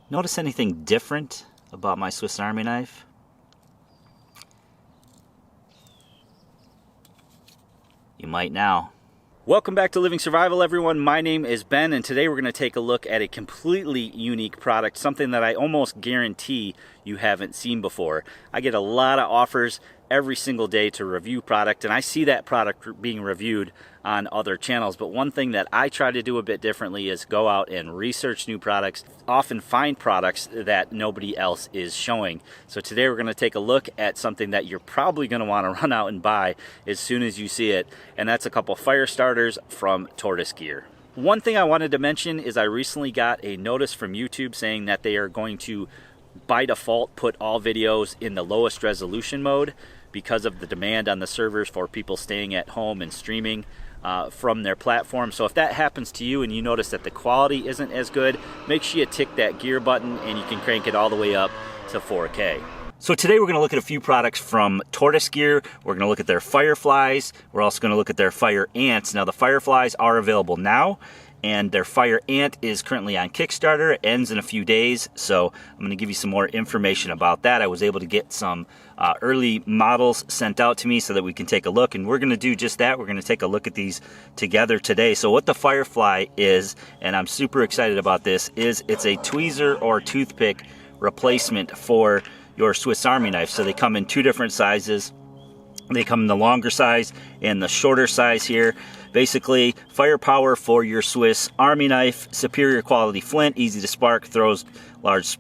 Notice anything different about my Swiss Army knife? You might now. Welcome back to Living Survival, everyone. My name is Ben, and today we're going to take a look at a completely unique product, something that I almost guarantee you haven't seen before. I get a lot of offers every single day to review product, and I see that product being reviewed on other channels. But one thing that I try to do a bit differently is go out and research new products, often find products that nobody else is showing. So today we're going to take a look at something that you're probably going to want to run out and buy as soon as you see it, and that's a couple fire starters from Tortoise Gear. One thing I wanted to mention is I recently got a notice from YouTube saying that they are going to by default put all videos in the lowest resolution mode because of the demand on the servers for people staying at home and streaming from their platform. So if that happens to you and you notice that the quality isn't as good, make sure you tick that gear button and you can crank it all the way up to 4K. So today we're going to look at a few products from Tortoise Gear. We're going to look at their Fireflies. We're also going to look at their Fire Ants. Now the Fireflies are available now, and their Fire Ant is currently on Kickstarter. It ends in a few days, so I'm going to give you some more information about that. I was able to get some early models sent out to me so that we can take a look, and we're going to do just that. We're going to take a look at these together today. So what the Firefly is, and I'm super excited about this, is it's a tweezer or toothpick replacement for your Swiss Army knife. So they come in two different sizes. They come in the longer size and the shorter size here. Basically, firepower for your Swiss Army knife, superior quality flint, easy to spark, throws large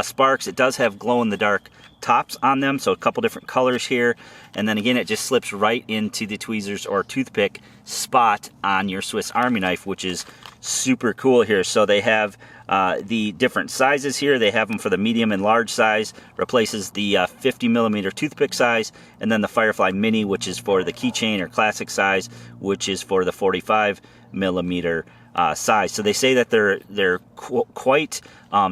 sparks. It does have glow-in-the-dark tops on them, so a couple different colors here. And then again, it just slips right into the tweezers or toothpick spot on your Swiss Army knife, which is super cool here. So they have the different sizes here. They have them for the medium and large size, replaces the 50 millimeter toothpick size, and then the Firefly Mini, which is for the keychain or classic size, which is for the 45 millimeter size. So they say that they're quite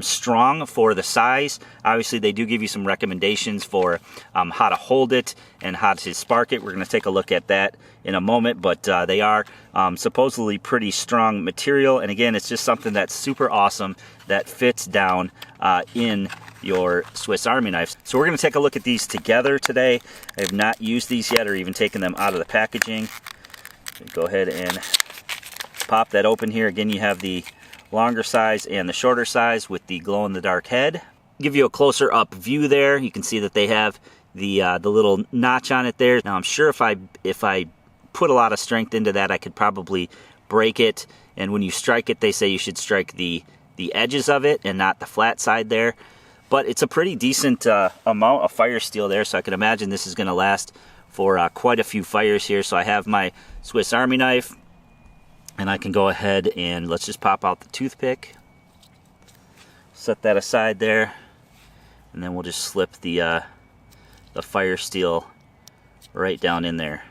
strong for the size. Obviously, they do give you some recommendations for how to hold it and how to spark it. We're going to take a look at that in a moment, but they are supposedly pretty strong material. And again, it's just something that's super awesome that fits down in your Swiss Army knife. So we're going to take a look at these together today. I have not used these yet or even taken them out of the packaging. Go ahead and pop that open here. Again, you have the longer size and the shorter size with the glow-in-the-dark head. Give you a closer up view there. You can see that they have the little notch on it there. Now I'm sure if I put a lot of strength into that, I could probably break it. And when you strike it, they say you should strike the edges of it and not the flat side there. But it's a pretty decent amount of fire steel there, so I can imagine this is going to last for quite a few fires here. So I have my Swiss Army knife, and I can go ahead and let's just pop out the toothpick. Set that aside there, and then we'll just slip the fire steel right down in there.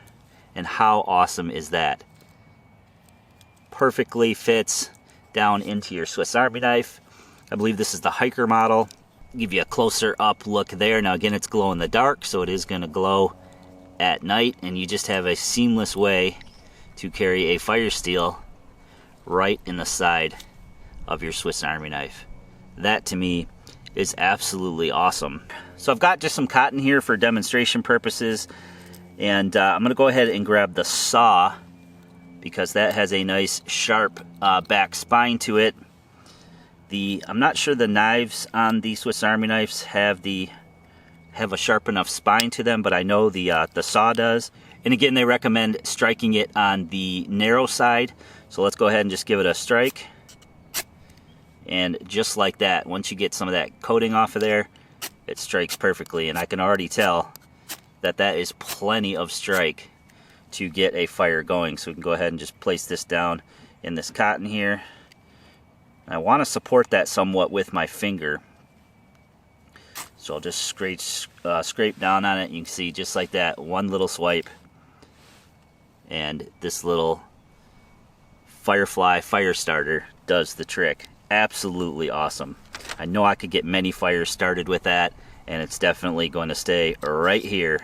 And how awesome is that? Perfectly fits down into your Swiss Army knife. I believe this is the hiker model. Give you a closer up look there. Now again, it's glow in the dark, so it is going to glow at night, and you just have a seamless way to carry a fire steel right in the side of your Swiss Army knife. That to me is absolutely awesome. So I've got just some cotton here for demonstration purposes, and I'm going to go ahead and grab the saw because that has a nice sharp back spine to it. I'm not sure the knives on the Swiss Army knives have a sharp enough spine to them, but I know the saw does. And again, they recommend striking it on the narrow side. So let's go ahead and just give it a strike. And just like that, once you get some of that coating off of there, it strikes perfectly. And I can already tell that that is plenty of strike to get a fire going. So we can go ahead and just place this down in this cotton here. I want to support that somewhat with my finger. So I'll just scrape down on it. You can see just like that, one little swipe. And this little Firefly fire starter does the trick. Absolutely awesome. I know I could get many fires started with that, and it's definitely going to stay right here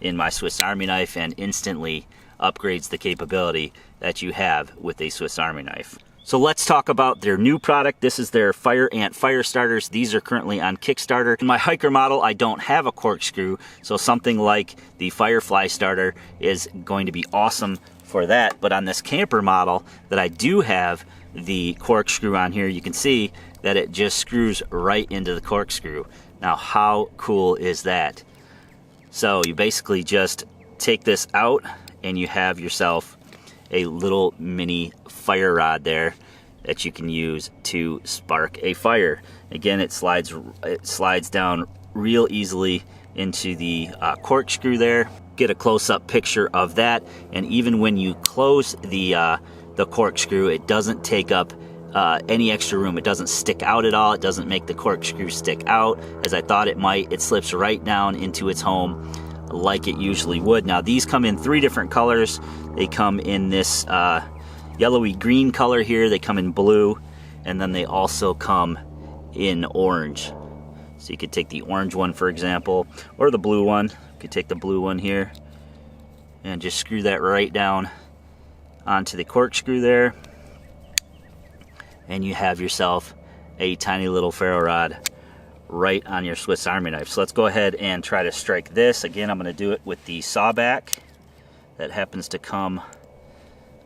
in my Swiss Army knife and instantly upgrades the capability that you have with a Swiss Army knife. So let's talk about their new product. This is their Fire Ant Fire Starters. These are currently on Kickstarter. In my hiker model, I don't have a corkscrew, so something like the Firefly starter is going to be awesome for that. But on this camper model that I do have the corkscrew on here, you can see that it just screws right into the corkscrew. Now, how cool is that? So you basically just take this out and you have yourself a little mini fire rod there that you can use to spark a fire. Again, it slides down real easily into the corkscrew there. Get a close-up picture of that, and even when you close the corkscrew, it doesn't take up any extra room. It doesn't stick out at all. It doesn't make the corkscrew stick out as I thought it might. It slips right down into its home like it usually would. Now, these come in 3 different colors. They come in this yellowy green color here, they come in blue, and then they also come in orange. So you could take the orange one, for example, or the blue one. You could take the blue one here and just screw that right down onto the corkscrew there, and you have yourself a tiny little ferro rod right on your Swiss Army knife. So let's go ahead and try to strike this. Again, I'm going to do it with the sawback that happens to come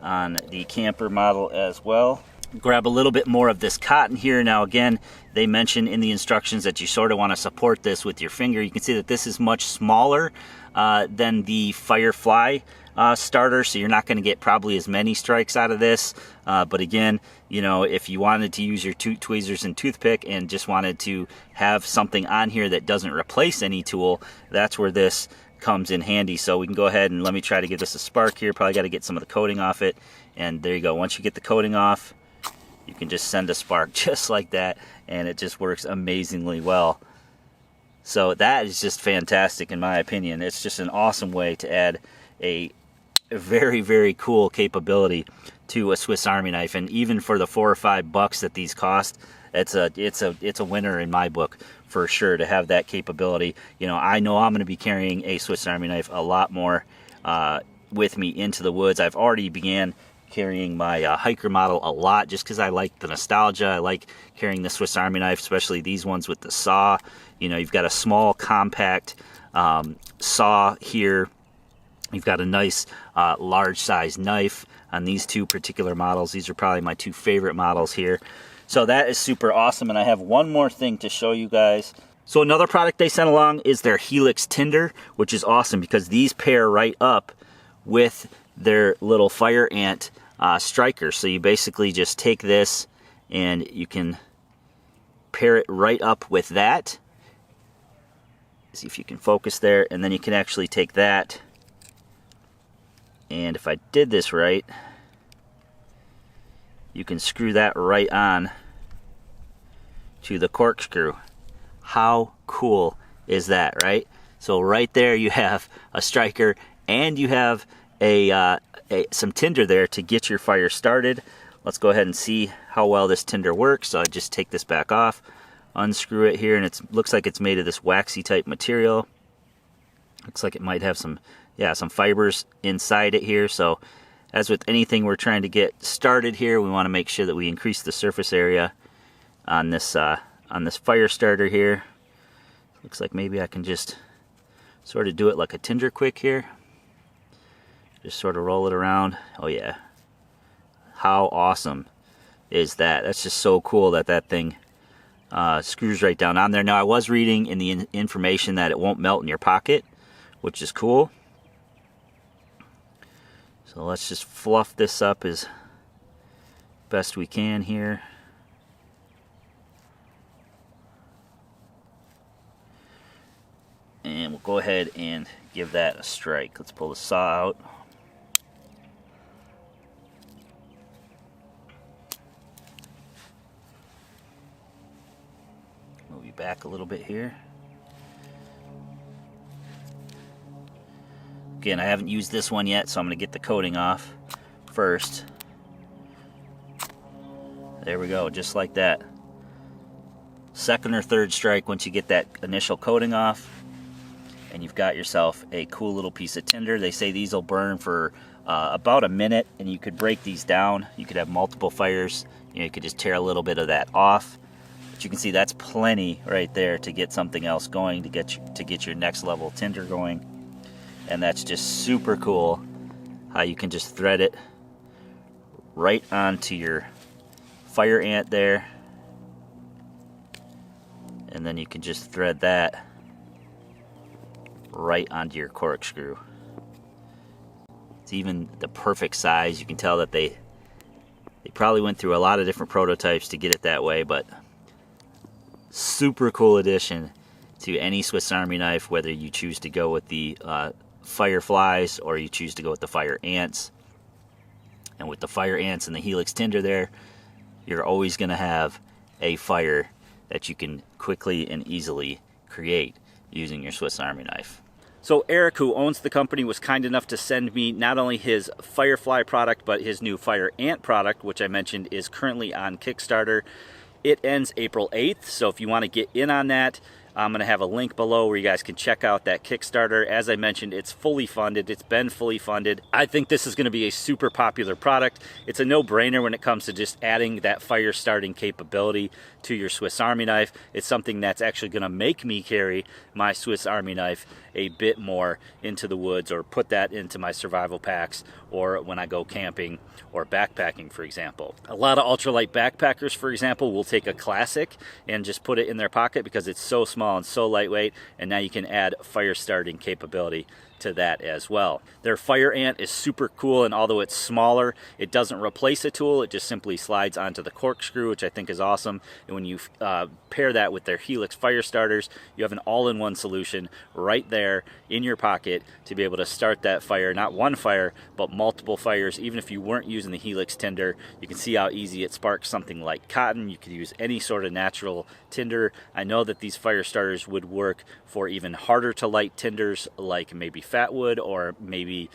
on the camper model as well. Grab a little bit more of this cotton here. Now again, they mention in the instructions that you sort of want to support this with your finger. You can see that this is much smaller than the Firefly starter, so you're not going to get probably as many strikes out of this. But again, you know, if you wanted to use your tweezers and toothpick and just wanted to have something on here that doesn't replace any tool, that's where this comes in handy. So we can go ahead and let me try to give this a spark here. Probably got to get some of the coating off it, and there you go. Once you get the coating off, you can just send a spark just like that, and it just works amazingly well. So that is just fantastic in my opinion. It's just an awesome way to add a very, very cool capability to a Swiss Army knife. And even for the $4 or $5 that these cost, it's a winner in my book for sure to have that capability. You know I'm going to be carrying a Swiss Army knife a lot more with me into the woods. I've already began carrying my hiker model a lot just because I like the nostalgia. I like carrying the Swiss Army knife, especially these ones with the saw. You know, you've got a small compact saw here. You've got a nice large size knife on these 2 particular models. These are probably my 2 favorite models here. So that is super awesome. And I have one more thing to show you guys. So another product they sent along is their Helix tinder, which is awesome because these pair right up with their little Fire Ant striker. So you basically just take this and you can pair it right up with that. See if you can focus there, and then you can actually take that, and if I did this right, you can screw that right on to the corkscrew. How cool is that, right? So right there you have a striker, and you have some tinder there to get your fire started. Let's go ahead and see how well this tinder works. So I just take this back off, unscrew it here, and it looks like it's made of this waxy type material. Looks like it might have some fibers inside it here. So as with anything we're trying to get started here, we want to make sure that we increase the surface area on this fire starter here. Looks like maybe I can just sort of do it like a tinder quick here. Just sort of roll it around. Oh yeah. How awesome is that? That's just so cool that that thing screws right down on there. Now I was reading in the information that it won't melt in your pocket, which is cool. So let's just fluff this up as best we can here. And we'll go ahead and give that a strike. Let's pull the saw out. Move you back a little bit here. Again, I haven't used this one yet, so I'm going to get the coating off first. There we go, just like that. Second or third strike once you get that initial coating off, and you've got yourself a cool little piece of tinder. They say these will burn for about a minute, and you could break these down. You could have multiple fires. You could just tear a little bit of that off. But you can see that's plenty right there to get something else going, to get your next level tinder going. And that's just super cool how you can just thread it right onto your fire ant there, and then you can just thread that right onto your corkscrew. It's even the perfect size. You can tell that they probably went through a lot of different prototypes to get it that way, but super cool addition to any Swiss Army knife, whether you choose to go with the Fireflies or you choose to go with the fire ants. And with the fire ants and the Helix tinder there, you're always going to have a fire that you can quickly and easily create using your Swiss Army knife. So Eric, who owns the company, was kind enough to send me not only his Firefly product, but his new fire ant product, which I mentioned is currently on Kickstarter. It ends April 8th, so if you want to get in on that, I'm going to have a link below where you guys can check out that Kickstarter. As I mentioned, it's fully funded. It's been fully funded. I think this is going to be a super popular product. It's a no-brainer when it comes to just adding that fire starting capability to your Swiss Army knife. It's something that's actually going to make me carry my Swiss Army knife a bit more into the woods, or put that into my survival packs, or when I go camping or backpacking, for example. A lot of ultralight backpackers, for example, will take a classic and just put it in their pocket because it's so small and so lightweight, and now you can add fire starting capability to that as well. Their fire ant is super cool, and although it's smaller, it doesn't replace a tool. It just simply slides onto the corkscrew, which I think is awesome. And when you pair that with their Helix fire starters, you have an all-in-one solution right there in your pocket to be able to start that fire. Not one fire, but multiple fires. Even if you weren't using the Helix tinder, you can see how easy it sparks something like cotton. You could use any sort of natural tinder. I know that these fire starters would work for even harder to light tinders, like maybe fatwood or maybe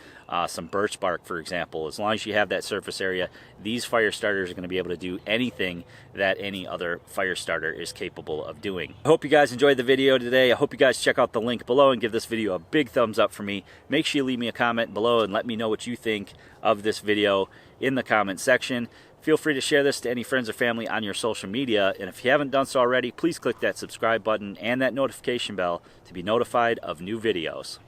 some birch bark, for example. As long as you have that surface area, these fire starters are going to be able to do anything that any other fire starter is capable of doing. I hope you guys enjoyed the video today. I hope you guys check out the link below and give this video a big thumbs up for me. Make sure you leave me a comment below and let me know what you think of this video in the comment section. Feel free to share this to any friends or family on your social media, and if you haven't done so already, please click that subscribe button and that notification bell to be notified of new videos.